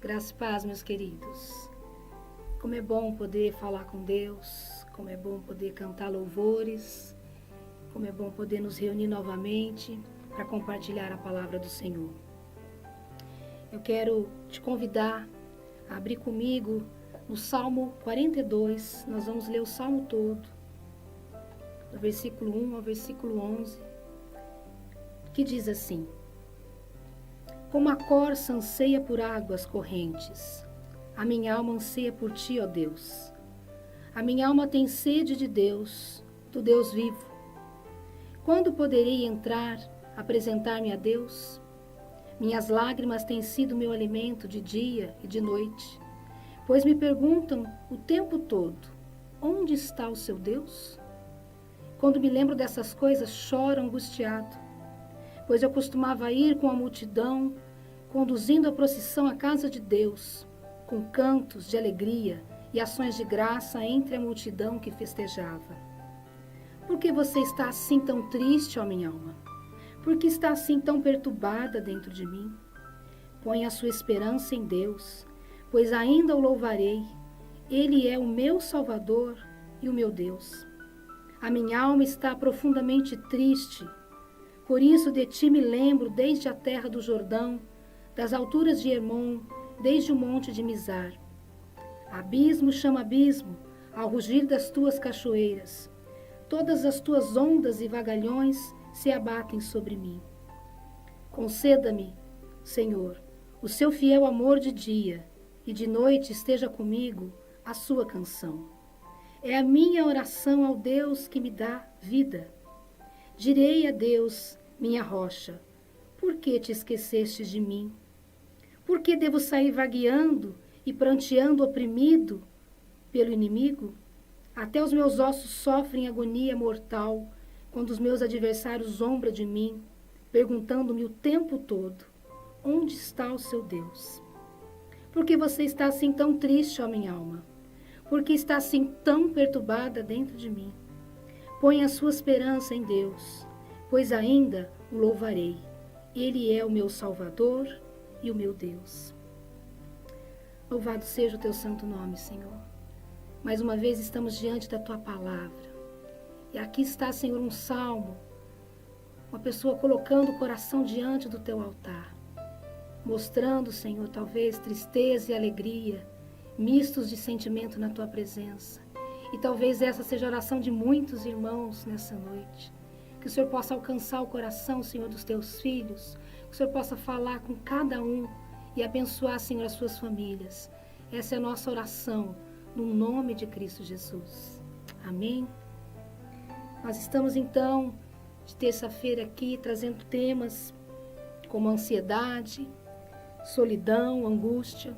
Graças e paz, meus queridos. Como é bom poder falar com Deus, como é bom poder cantar louvores, como é bom poder nos reunir novamente para compartilhar a palavra do Senhor. Eu quero te convidar a abrir comigo no Salmo 42, nós vamos ler o Salmo todo, do versículo 1 ao versículo 11, que diz assim: Como a corça anseia por águas correntes, a minha alma anseia por ti, ó Deus. A minha alma tem sede de Deus, do Deus vivo. Quando poderei entrar, apresentar-me a Deus? Minhas lágrimas têm sido meu alimento de dia e de noite, pois me perguntam o tempo todo: onde está o seu Deus? Quando me lembro dessas coisas, choro angustiado, pois eu costumava ir com a multidão, conduzindo a procissão à casa de Deus, com cantos de alegria e ações de graça entre a multidão que festejava. Por que você está assim tão triste, ó minha alma? Por que está assim tão perturbada dentro de mim? Põe a sua esperança em Deus, pois ainda o louvarei. Ele é o meu Salvador e o meu Deus. A minha alma está profundamente triste. Por isso de ti me lembro desde a terra do Jordão, das alturas de Hermon, desde o monte de Mizar. Abismo chama abismo, ao rugir das tuas cachoeiras. Todas as tuas ondas e vagalhões se abatem sobre mim. Conceda-me, Senhor, o seu fiel amor de dia, e de noite esteja comigo a sua canção. É a minha oração ao Deus que me dá vida. Direi a Deus, minha rocha: por que te esquecestes de mim? Por que devo sair vagueando e pranteando oprimido pelo inimigo? Até os meus ossos sofrem agonia mortal, quando os meus adversários zombram de mim, perguntando-me o tempo todo: onde está o seu Deus? Por que você está assim tão triste, ó minha alma? Por que está assim tão perturbada dentro de mim? Põe a sua esperança em Deus, pois ainda o louvarei. Ele é o meu Salvador e o meu Deus. Louvado seja o teu santo nome, Senhor. Mais uma vez estamos diante da tua palavra. E aqui está, Senhor, um salmo, uma pessoa colocando o coração diante do teu altar, mostrando, Senhor, talvez tristeza e alegria, mistos de sentimento na tua presença. E talvez essa seja a oração de muitos irmãos nessa noite. Que o Senhor possa alcançar o coração, Senhor, dos teus filhos. Que o Senhor possa falar com cada um e abençoar, Senhor, as suas famílias. Essa é a nossa oração, no nome de Cristo Jesus. Amém? Nós estamos, então, de terça-feira aqui, trazendo temas como ansiedade, solidão, angústia.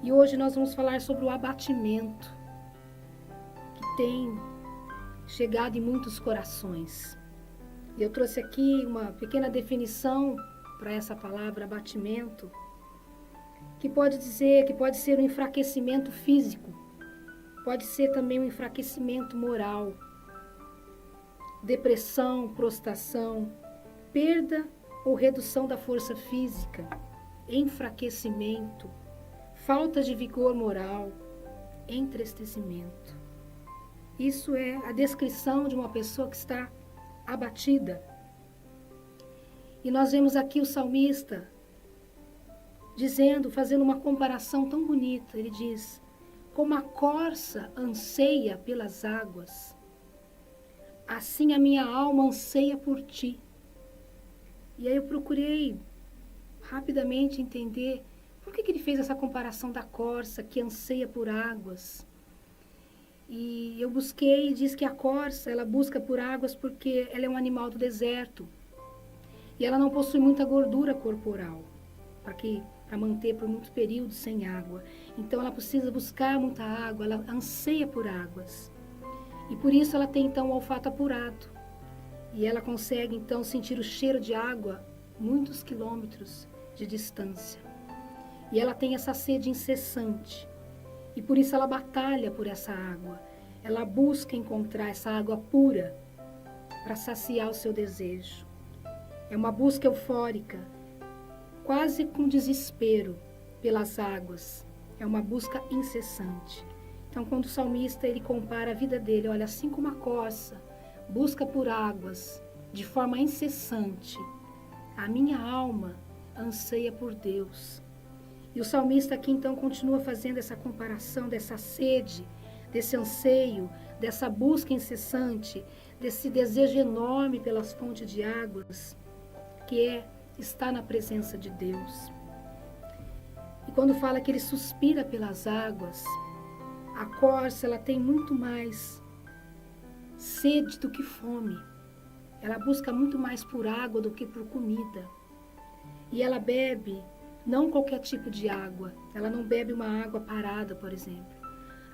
E hoje nós vamos falar sobre o abatimento que tem chegado em muitos corações. E eu trouxe aqui uma pequena definição para essa palavra abatimento, que pode dizer que pode ser um enfraquecimento físico, pode ser também um enfraquecimento moral, depressão, prostração, perda ou redução da força física, enfraquecimento, falta de vigor moral, entristecimento. Isso é a descrição de uma pessoa que está abatida. E nós vemos aqui o salmista dizendo, fazendo uma comparação tão bonita. Ele diz: como a corça anseia pelas águas, assim a minha alma anseia por ti. E aí eu procurei rapidamente entender por que ele fez essa comparação da corça que anseia por águas. E eu busquei e diz que a corça, ela busca por águas porque ela é um animal do deserto. E ela não possui muita gordura corporal para manter por muito período sem água. Então ela precisa buscar muita água, ela anseia por águas. E por isso ela tem então o olfato apurado. E ela consegue então sentir o cheiro de água muitos quilômetros de distância. E ela tem essa sede incessante. E por isso ela batalha por essa água. Ela busca encontrar essa água pura para saciar o seu desejo. É uma busca eufórica, quase com desespero, pelas águas. É uma busca incessante. Então, quando o salmista ele compara a vida dele, olha, assim como a corça busca por águas de forma incessante, a minha alma anseia por Deus. E o salmista aqui então continua fazendo essa comparação dessa sede, desse anseio, dessa busca incessante, desse desejo enorme pelas fontes de águas, que é estar na presença de Deus. E quando fala que ele suspira pelas águas, a corça ela tem muito mais sede do que fome. Ela busca muito mais por água do que por comida. E ela bebe não qualquer tipo de água. Ela não bebe uma água parada, por exemplo.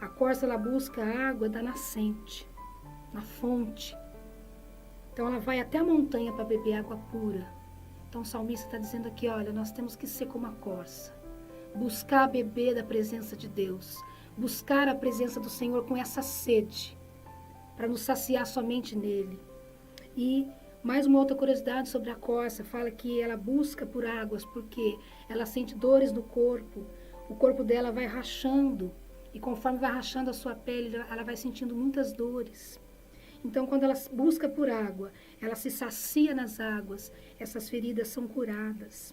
A corça ela busca a água da nascente, na fonte. Então ela vai até a montanha para beber água pura. Então o salmista está dizendo aqui, olha, nós temos que ser como a corça. Buscar beber da presença de Deus. Buscar a presença do Senhor com essa sede, para nos saciar somente nele. E mais uma outra curiosidade sobre a corça, fala que ela busca por águas, porque ela sente dores no corpo, o corpo dela vai rachando, e conforme vai rachando a sua pele, ela vai sentindo muitas dores. Então, quando ela busca por água, ela se sacia nas águas, essas feridas são curadas.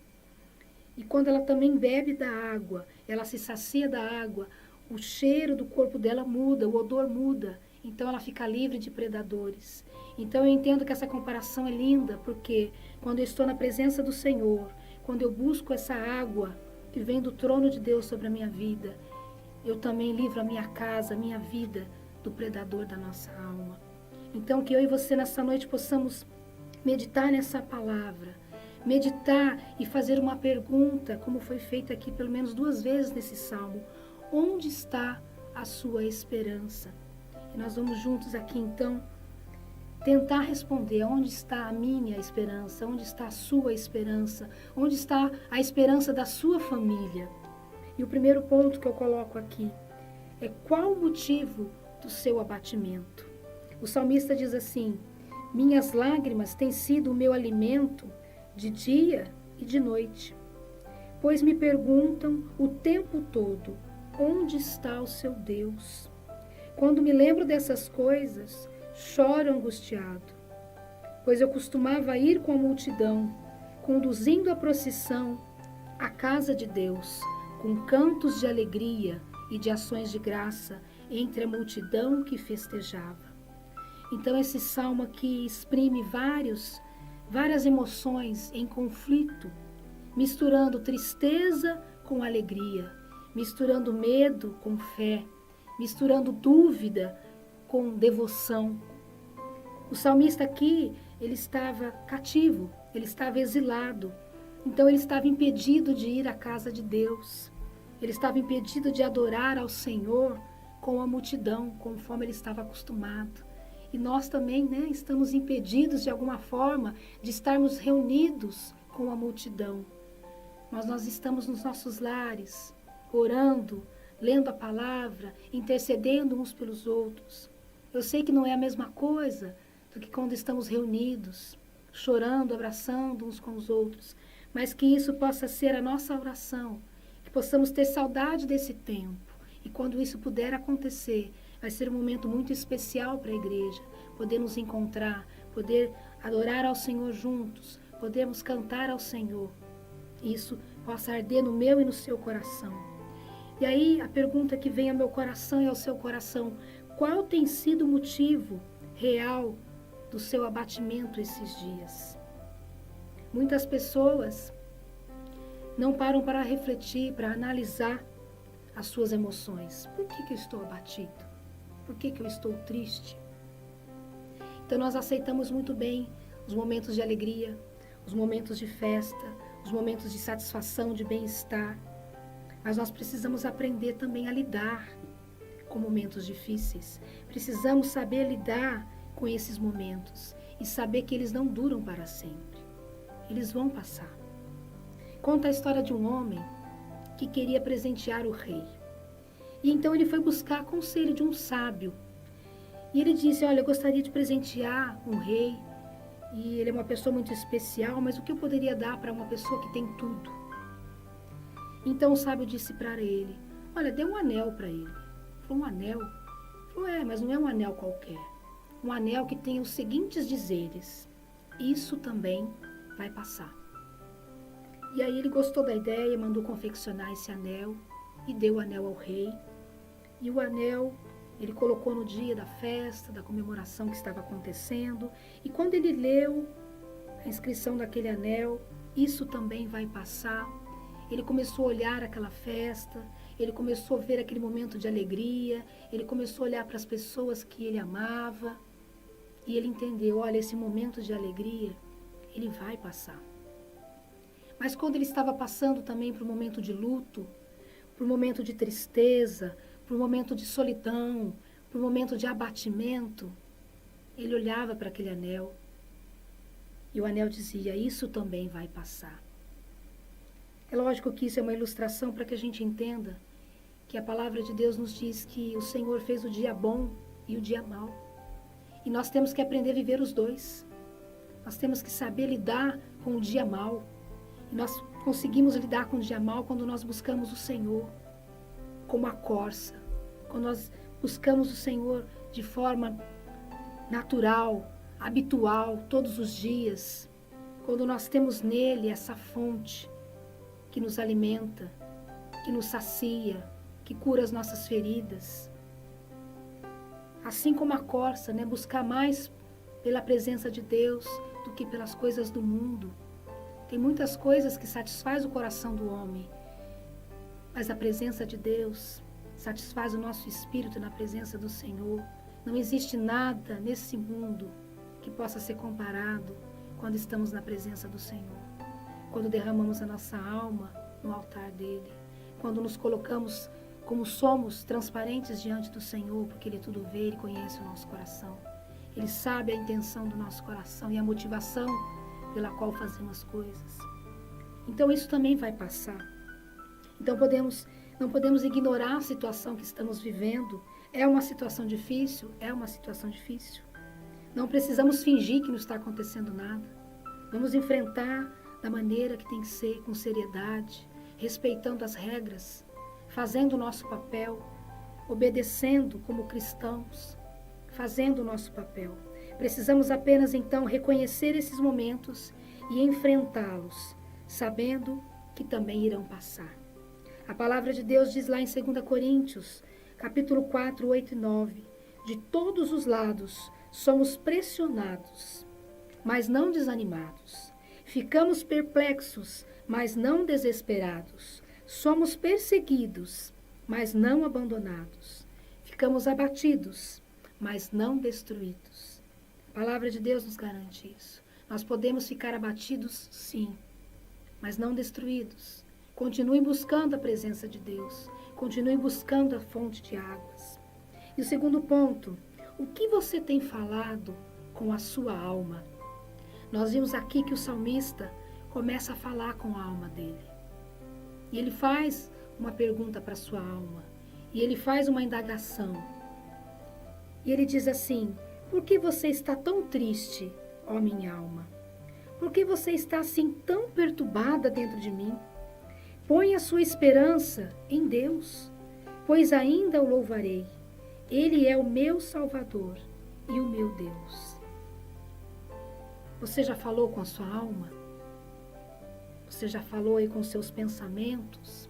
E quando ela também bebe da água, ela se sacia da água, o cheiro do corpo dela muda, o odor muda, então ela fica livre de predadores. Então eu entendo que essa comparação é linda, porque quando eu estou na presença do Senhor, quando eu busco essa água que vem do trono de Deus sobre a minha vida, eu também livro a minha casa, a minha vida do predador da nossa alma. Então que eu e você nessa noite possamos meditar nessa palavra, meditar e fazer uma pergunta, como foi feita aqui pelo menos 2 vezes nesse salmo. Onde está a sua esperança? E nós vamos juntos aqui então tentar responder onde está a minha esperança, onde está a sua esperança, onde está a esperança da sua família. E o primeiro ponto que eu coloco aqui é qual o motivo do seu abatimento. O salmista diz assim, minhas lágrimas têm sido o meu alimento de dia e de noite, pois me perguntam o tempo todo, onde está o seu Deus? Quando me lembro dessas coisas, choro angustiado, pois eu costumava ir com a multidão, conduzindo a procissão à casa de Deus, com cantos de alegria e de ações de graça entre a multidão que festejava. Então esse salmo aqui exprime várias emoções em conflito, misturando tristeza com alegria, misturando medo com fé, misturando dúvida com devoção. O salmista aqui, ele estava cativo, ele estava exilado, então ele estava impedido de ir à casa de Deus, ele estava impedido de adorar ao Senhor com a multidão, conforme ele estava acostumado. E nós também, estamos impedidos de alguma forma de estarmos reunidos com a multidão. Mas nós estamos nos nossos lares, orando, lendo a palavra, intercedendo uns pelos outros. Eu sei que não é a mesma coisa do que quando estamos reunidos, chorando, abraçando uns com os outros, mas que isso possa ser a nossa oração, que possamos ter saudade desse tempo. E quando isso puder acontecer, vai ser um momento muito especial para a igreja, poder nos encontrar, poder adorar ao Senhor juntos, podermos cantar ao Senhor. Isso possa arder no meu e no seu coração. E aí a pergunta que vem ao meu coração e ao seu coração, qual tem sido o motivo real do seu abatimento esses dias? Muitas pessoas não param para refletir, para analisar as suas emoções. Por que eu estou abatido? Por que eu estou triste? Então nós aceitamos muito bem os momentos de alegria, os momentos de festa, os momentos de satisfação, de bem-estar. Mas nós precisamos aprender também a lidar com momentos difíceis. Precisamos saber lidar com esses momentos e saber que eles não duram para sempre. Eles vão passar. Conta a história de um homem que queria presentear o rei. E então ele foi buscar conselho de um sábio. E ele disse, olha, eu gostaria de presentear um rei, e ele é uma pessoa muito especial, mas o que eu poderia dar para uma pessoa que tem tudo? Então o sábio disse para ele, olha, dê um anel para ele. Falou, um anel? Falou, mas não é um anel qualquer. Um anel que tem os seguintes dizeres, isso também vai passar. E aí ele gostou da ideia, mandou confeccionar esse anel e deu o anel ao rei. E o anel ele colocou no dia da festa, da comemoração que estava acontecendo. E quando ele leu a inscrição daquele anel, isso também vai passar, ele começou a olhar aquela festa, ele começou a ver aquele momento de alegria, ele começou a olhar para as pessoas que ele amava. E ele entendeu, olha, esse momento de alegria, ele vai passar. Mas quando ele estava passando também por um momento de luto, por um momento de tristeza, por um momento de solidão, por um momento de abatimento, ele olhava para aquele anel e o anel dizia, isso também vai passar. É lógico que isso é uma ilustração para que a gente entenda que a palavra de Deus nos diz que o Senhor fez o dia bom e o dia mau. E nós temos que aprender a viver os dois. Nós temos que saber lidar com o dia mau. E nós conseguimos lidar com o dia mau quando nós buscamos o Senhor como a corça. Quando nós buscamos o Senhor de forma natural, habitual, todos os dias. Quando nós temos nele essa fonte que nos alimenta, que nos sacia, que cura as nossas feridas. Assim como a corça, buscar mais pela presença de Deus do que pelas coisas do mundo. Tem muitas coisas que satisfazem o coração do homem, mas a presença de Deus satisfaz o nosso espírito na presença do Senhor. Não existe nada nesse mundo que possa ser comparado quando estamos na presença do Senhor. Quando derramamos a nossa alma no altar dele. Quando nos colocamos como somos, transparentes diante do Senhor, porque ele tudo vê, ele conhece o nosso coração. Ele sabe a intenção do nosso coração e a motivação pela qual fazemos as coisas. Então isso também vai passar. Então não podemos ignorar a situação que estamos vivendo. É uma situação difícil? É uma situação difícil. Não precisamos fingir que não está acontecendo nada. Vamos enfrentar da maneira que tem que ser, com seriedade, respeitando as regras, fazendo o nosso papel, obedecendo como cristãos, fazendo o nosso papel. Precisamos apenas então reconhecer esses momentos e enfrentá-los, sabendo que também irão passar. A palavra de Deus diz lá em 2 Coríntios, capítulo 4, 8 e 9, de todos os lados somos pressionados, mas não desanimados. Ficamos perplexos, mas não desesperados. Somos perseguidos, mas não abandonados. Ficamos abatidos, mas não destruídos. A palavra de Deus nos garante isso. Nós podemos ficar abatidos, sim, mas não destruídos. Continue buscando a presença de Deus. Continue buscando a fonte de águas. E o segundo ponto, o que você tem falado com a sua alma? Nós vimos aqui que o salmista começa a falar com a alma dele. E ele faz uma pergunta para a sua alma. E ele faz uma indagação. E ele diz assim, por que você está tão triste, ó minha alma? Por que você está assim tão perturbada dentro de mim? Põe a sua esperança em Deus, pois ainda o louvarei. Ele é o meu Salvador e o meu Deus. Você já falou com a sua alma? Você já falou aí com seus pensamentos?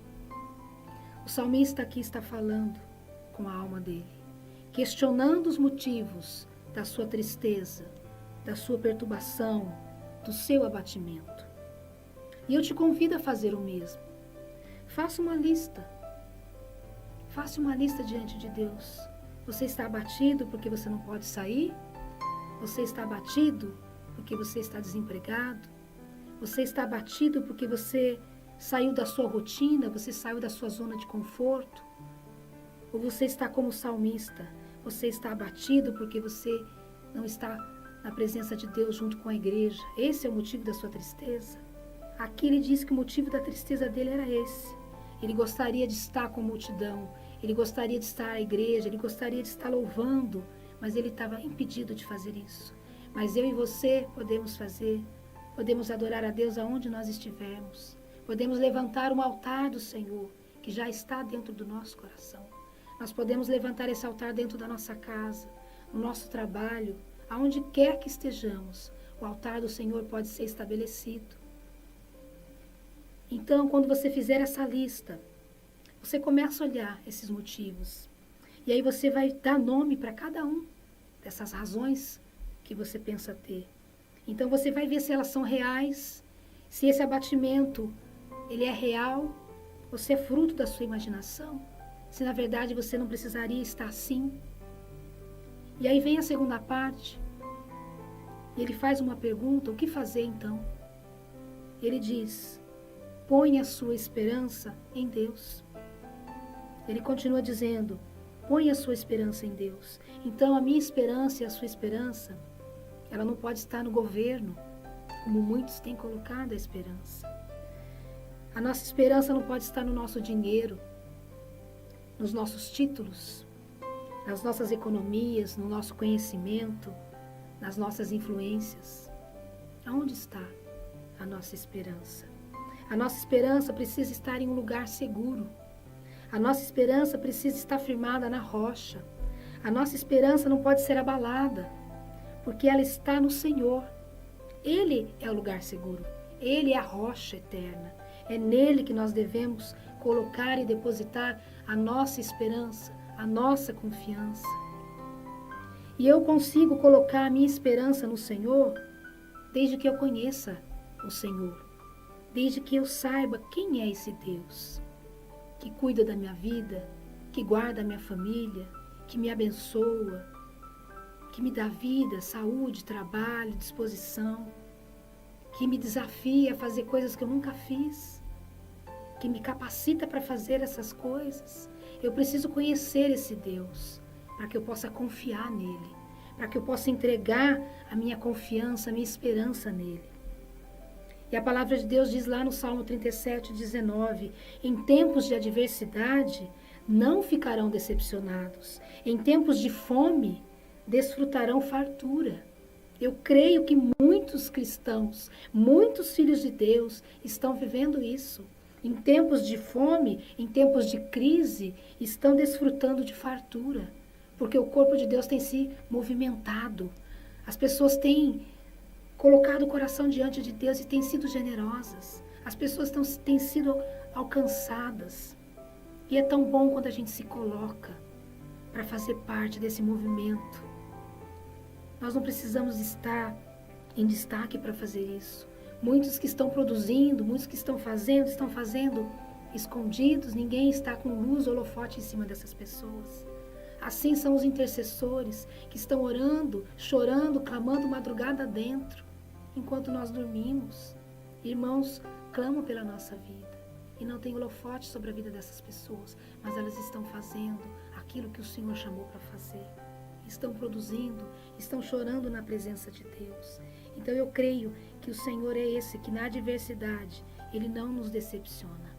O salmista aqui está falando com a alma dele, questionando os motivos da sua tristeza, da sua perturbação, do seu abatimento. E eu te convido a fazer o mesmo. Faça uma lista. Faça uma lista diante de Deus. Você está abatido porque você não pode sair? Você está abatido porque você está desempregado? Você está abatido porque você saiu da sua rotina, você saiu da sua zona de conforto? Ou você está como salmista? Você está abatido porque você não está na presença de Deus junto com a igreja? Esse é o motivo da sua tristeza? Aqui ele diz que o motivo da tristeza dele era esse. Ele gostaria de estar com a multidão, ele gostaria de estar à igreja, ele gostaria de estar louvando, mas ele estava impedido de fazer isso. Mas eu e você podemos fazer, podemos adorar a Deus aonde nós estivermos, Podemos levantar um altar do Senhor, que já está dentro do nosso coração. Nós podemos levantar esse altar dentro da nossa casa, no nosso trabalho, aonde quer que estejamos. O altar do Senhor pode ser estabelecido. Então, quando você fizer essa lista, você começa a olhar esses motivos. E aí você vai dar nome para cada um dessas razões que você pensa ter. Então você vai ver se elas são reais, se esse abatimento ele é real, ou se é fruto da sua imaginação, se na verdade você não precisaria estar assim. E aí vem a segunda parte, e ele faz uma pergunta: o que fazer então? Ele diz: põe a sua esperança em Deus. Ele continua dizendo: põe a sua esperança em Deus. Então a minha esperança e a sua esperança, ela não pode estar no governo, como muitos têm colocado a esperança. A nossa esperança não pode estar no nosso dinheiro, nos nossos títulos, nas nossas economias, no nosso conhecimento, nas nossas influências. Aonde está a nossa esperança? A nossa esperança precisa estar em um lugar seguro. A nossa esperança precisa estar firmada na rocha. A nossa esperança não pode ser abalada, porque ela está no Senhor. Ele é o lugar seguro. Ele é a rocha eterna. É nele que nós devemos colocar e depositar a nossa esperança, a nossa confiança. E eu consigo colocar a minha esperança no Senhor desde que eu conheça o Senhor, desde que eu saiba quem é esse Deus que cuida da minha vida, que guarda a minha família, que me abençoa, que me dá vida, saúde, trabalho, disposição, que me desafia a fazer coisas que eu nunca fiz, que me capacita para fazer essas coisas. Eu preciso conhecer esse Deus para que eu possa confiar nele, para que eu possa entregar a minha confiança, a minha esperança nele. E a palavra de Deus diz lá no Salmo 37:19, em tempos de adversidade não ficarão decepcionados, em tempos de fome desfrutarão fartura. Eu creio que muitos cristãos, muitos filhos de Deus estão vivendo isso. Em tempos de fome, em tempos de crise, estão desfrutando de fartura, porque o corpo de Deus tem se movimentado. As pessoas têm colocado o coração diante de Deus e têm sido generosas. As pessoas têm sido alcançadas. E é tão bom quando a gente se coloca para fazer parte desse movimento. Nós não precisamos estar em destaque para fazer isso. Muitos que estão produzindo, muitos que estão fazendo escondidos, ninguém está com luz ou holofote em cima dessas pessoas. Assim são os intercessores que estão orando, chorando, clamando madrugada dentro, enquanto nós dormimos. Irmãos clamam pela nossa vida e não tem holofote sobre a vida dessas pessoas, mas elas estão fazendo aquilo que o Senhor chamou para fazer. Estão produzindo, estão chorando na presença de Deus. Então eu creio que o Senhor é esse que na adversidade, Ele não nos decepciona.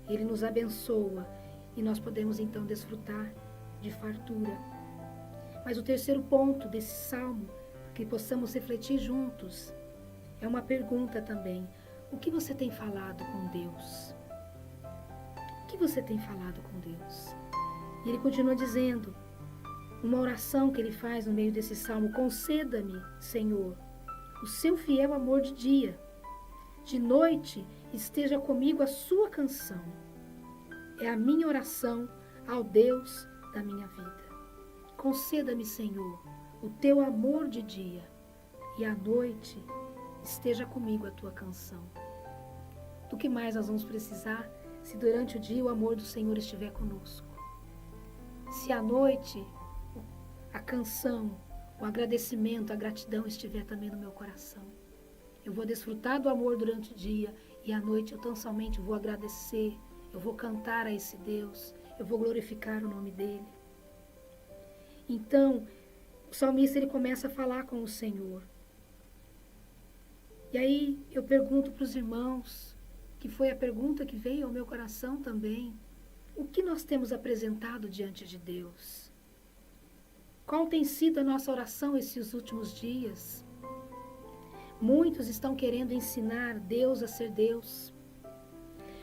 Ele nos abençoa e nós podemos então desfrutar de fartura. Mas o terceiro ponto desse salmo, que possamos refletir juntos, é uma pergunta também. O que você tem falado com Deus? O que você tem falado com Deus? E ele continua dizendo, uma oração que ele faz no meio desse salmo: conceda-me, Senhor, o seu fiel amor de dia. De noite esteja comigo a sua canção. É a minha oração ao Deus da minha vida. Conceda-me, Senhor, o teu amor de dia, e à noite esteja comigo a tua canção. Do que mais nós vamos precisar se durante o dia o amor do Senhor estiver conosco? Se à noite a canção, o agradecimento, a gratidão estiver também no meu coração. Eu vou desfrutar do amor durante o dia e à noite eu tão somente vou agradecer, eu vou cantar a esse Deus, eu vou glorificar o nome dele. Então, o salmista ele começa a falar com o Senhor. E aí eu pergunto para os irmãos, que foi a pergunta que veio ao meu coração também, o que nós temos apresentado diante de Deus? Qual tem sido a nossa oração esses últimos dias? Muitos estão querendo ensinar Deus a ser Deus.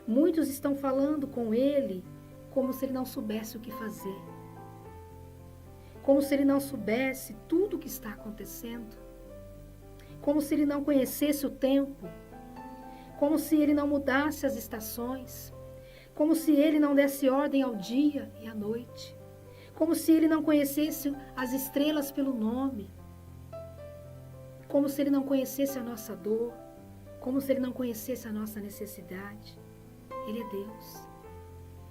Muitos estão falando com ele como se ele não soubesse o que fazer. Como se ele não soubesse tudo o que está acontecendo. Como se ele não conhecesse o tempo. Como se ele não mudasse as estações. Como se ele não desse ordem ao dia e à noite. Como se ele não conhecesse as estrelas pelo nome. Como se ele não conhecesse a nossa dor. Como se ele não conhecesse a nossa necessidade. Ele é Deus.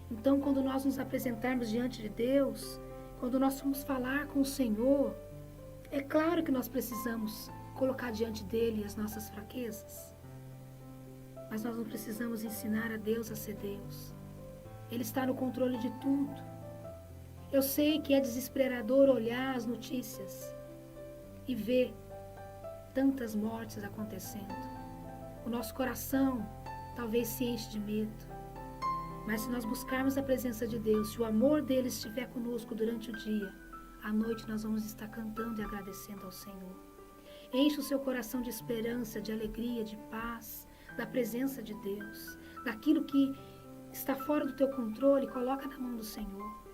Então, quando nós nos apresentarmos diante de Deus, quando nós formos falar com o Senhor, é claro que nós precisamos colocar diante dele as nossas fraquezas. Mas nós não precisamos ensinar a Deus a ser Deus. Ele está no controle de tudo. Eu sei que é desesperador olhar as notícias e ver tantas mortes acontecendo. O nosso coração talvez se enche de medo. Mas se nós buscarmos a presença de Deus, se o amor dele estiver conosco durante o dia, à noite nós vamos estar cantando e agradecendo ao Senhor. Enche o seu coração de esperança, de alegria, de paz, da presença de Deus, daquilo que está fora do teu controle, coloca na mão do Senhor.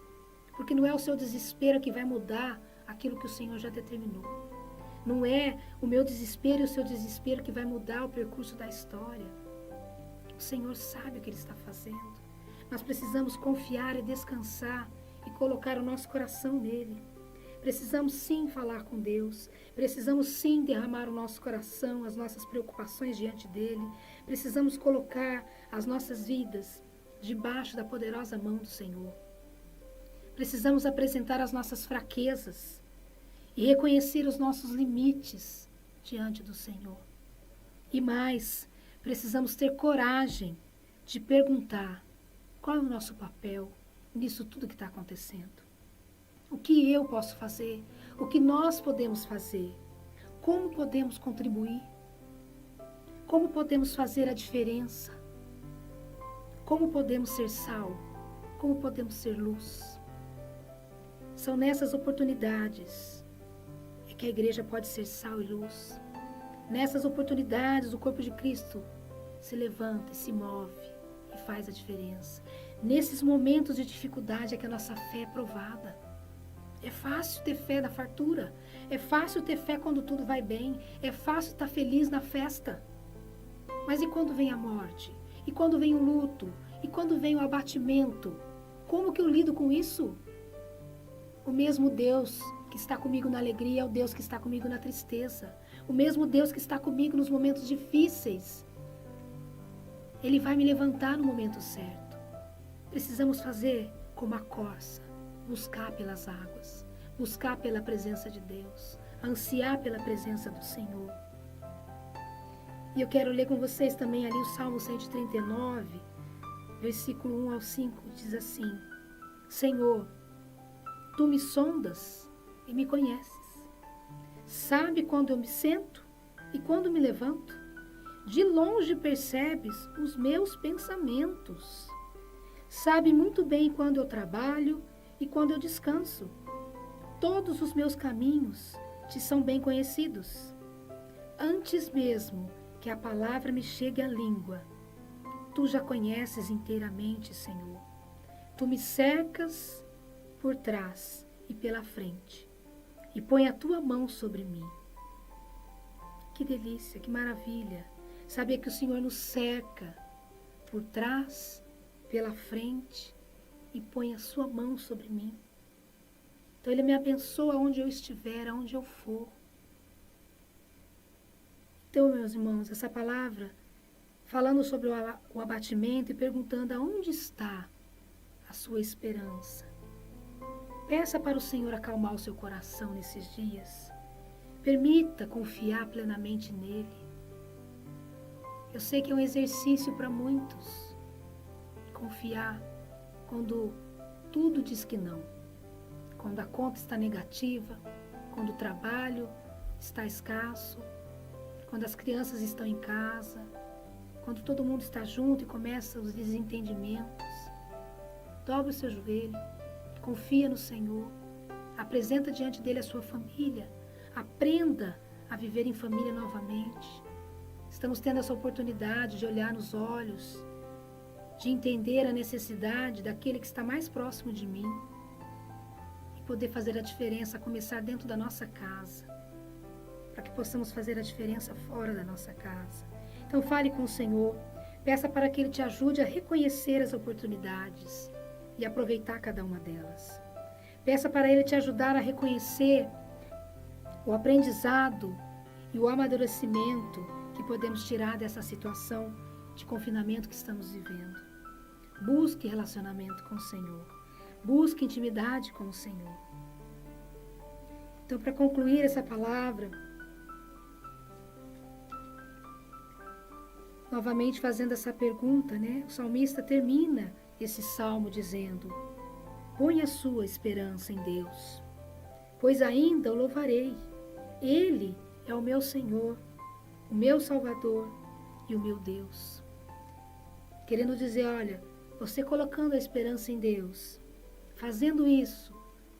Porque não é o seu desespero que vai mudar aquilo que o Senhor já determinou. Não é o meu desespero e o seu desespero que vai mudar o percurso da história. O Senhor sabe o que Ele está fazendo. Nós precisamos confiar e descansar e colocar o nosso coração nele. Precisamos sim falar com Deus. Precisamos sim derramar o nosso coração, as nossas preocupações diante dele. Precisamos colocar as nossas vidas debaixo da poderosa mão do Senhor. Precisamos apresentar as nossas fraquezas e reconhecer os nossos limites diante do Senhor. E mais, precisamos ter coragem de perguntar qual é o nosso papel nisso tudo que está acontecendo. O que eu posso fazer? O que nós podemos fazer? Como podemos contribuir? Como podemos fazer a diferença? Como podemos ser sal? Como podemos ser luz? São nessas oportunidades que a igreja pode ser sal e luz. Nessas oportunidades o corpo de Cristo se levanta e se move e faz a diferença. Nesses momentos de dificuldade é que a nossa fé é provada. É fácil ter fé na fartura. É fácil ter fé quando tudo vai bem. É fácil estar feliz na festa. Mas e quando vem a morte? E quando vem o luto? E quando vem o abatimento? Como que eu lido com isso? O mesmo Deus que está comigo na alegria é o Deus que está comigo na tristeza. O mesmo Deus que está comigo nos momentos difíceis. Ele vai me levantar no momento certo. Precisamos fazer como a corça, buscar pelas águas, buscar pela presença de Deus, ansiar pela presença do Senhor. E eu quero ler com vocês também ali o Salmo 139, versículo 1 ao 5, diz assim: Senhor, Tu me sondas e me conheces. Sabe quando eu me sento e quando me levanto. De longe percebes os meus pensamentos. Sabe muito bem quando eu trabalho e quando eu descanso. Todos os meus caminhos te são bem conhecidos. Antes mesmo que a palavra me chegue à língua, tu já conheces inteiramente, Senhor. Tu me cercas por trás e pela frente, e põe a tua mão sobre mim. Que delícia, que maravilha, saber que o Senhor nos cerca por trás, pela frente, e põe a sua mão sobre mim. Então Ele me abençoa onde eu estiver, aonde eu for. Então, meus irmãos, essa palavra, falando sobre o abatimento e perguntando aonde está a sua esperança. Peça para o Senhor acalmar o seu coração nesses dias. Permita confiar plenamente nele. Eu sei que é um exercício para muitos. Confiar quando tudo diz que não. Quando a conta está negativa, quando o trabalho está escasso, quando as crianças estão em casa, quando todo mundo está junto e começam os desentendimentos. Dobre o seu joelho. Confia no Senhor, apresenta diante dele a sua família, aprenda a viver em família novamente. Estamos tendo essa oportunidade de olhar nos olhos de entender a necessidade daquele que está mais próximo de mim e poder fazer a diferença, começar dentro da nossa casa, para que possamos fazer a diferença fora da nossa casa. Então fale com o Senhor, peça para que Ele te ajude a reconhecer as oportunidades e aproveitar cada uma delas. Peça para Ele te ajudar a reconhecer o aprendizado e o amadurecimento que podemos tirar dessa situação de confinamento que estamos vivendo. Busque relacionamento com o Senhor. Busque intimidade com o Senhor. Então, para concluir essa palavra, novamente fazendo essa pergunta, né? O salmista termina esse salmo dizendo: põe a sua esperança em Deus, pois ainda o louvarei. Ele é o meu Senhor, o meu Salvador e o meu Deus. Querendo dizer, olha, você colocando a esperança em Deus, fazendo isso,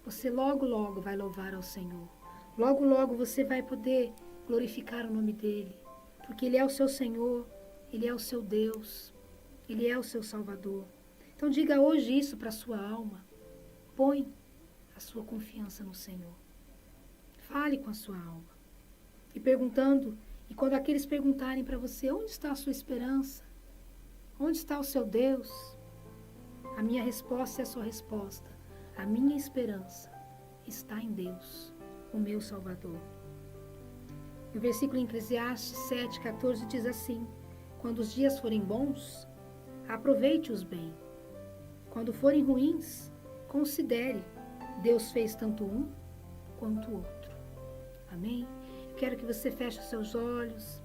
você logo, logo vai louvar ao Senhor. Logo, logo você vai poder glorificar o nome dEle, porque Ele é o seu Senhor, Ele é o seu Deus, Ele é o seu Salvador. Então diga hoje isso para a sua alma. Põe a sua confiança no Senhor. Fale com a sua alma. E perguntando, e quando aqueles perguntarem para você, onde está a sua esperança? Onde está o seu Deus? A minha resposta é a sua resposta. A minha esperança está em Deus, o meu Salvador. O versículo em Eclesiastes 7,14 diz assim: quando os dias forem bons, aproveite-os bem. Quando forem ruins, considere, Deus fez tanto um quanto o outro. Amém? Eu quero que você feche os seus olhos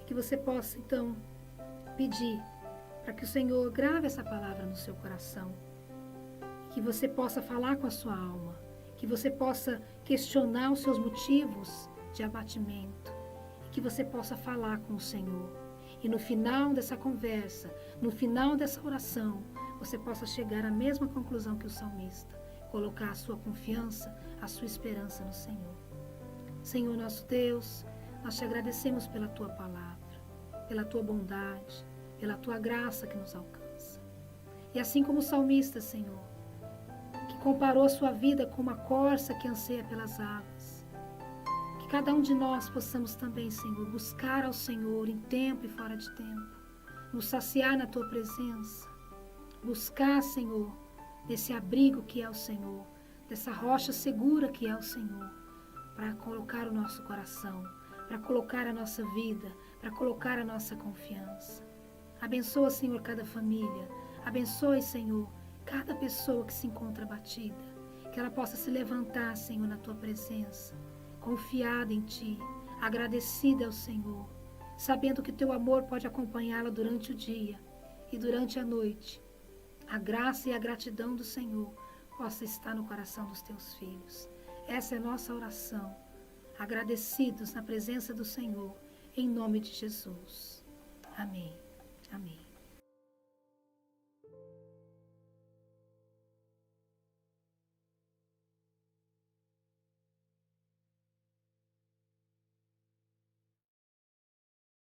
e que você possa, então, pedir para que o Senhor grave essa palavra no seu coração, que você possa falar com a sua alma, que você possa questionar os seus motivos de abatimento, que você possa falar com o Senhor. E no final dessa conversa, no final dessa oração, você possa chegar à mesma conclusão que o salmista, colocar a sua confiança, a sua esperança no Senhor. Senhor nosso Deus, nós te agradecemos pela tua palavra, pela tua bondade, pela tua graça que nos alcança. E assim como o salmista, Senhor, que comparou a sua vida com uma corça que anseia pelas águas, que cada um de nós possamos também, Senhor, buscar ao Senhor em tempo e fora de tempo, nos saciar na tua presença, buscar, Senhor, desse abrigo que é o Senhor, dessa rocha segura que é o Senhor, para colocar o nosso coração, para colocar a nossa vida, para colocar a nossa confiança. Abençoa, Senhor, cada família. Abençoe, Senhor, cada pessoa que se encontra abatida. Que ela possa se levantar, Senhor, na tua presença, confiada em ti, agradecida ao Senhor, sabendo que teu amor pode acompanhá-la durante o dia e durante a noite. A graça e a gratidão do Senhor possa estar no coração dos teus filhos. Essa é a nossa oração, agradecidos na presença do Senhor, em nome de Jesus. Amém. Amém.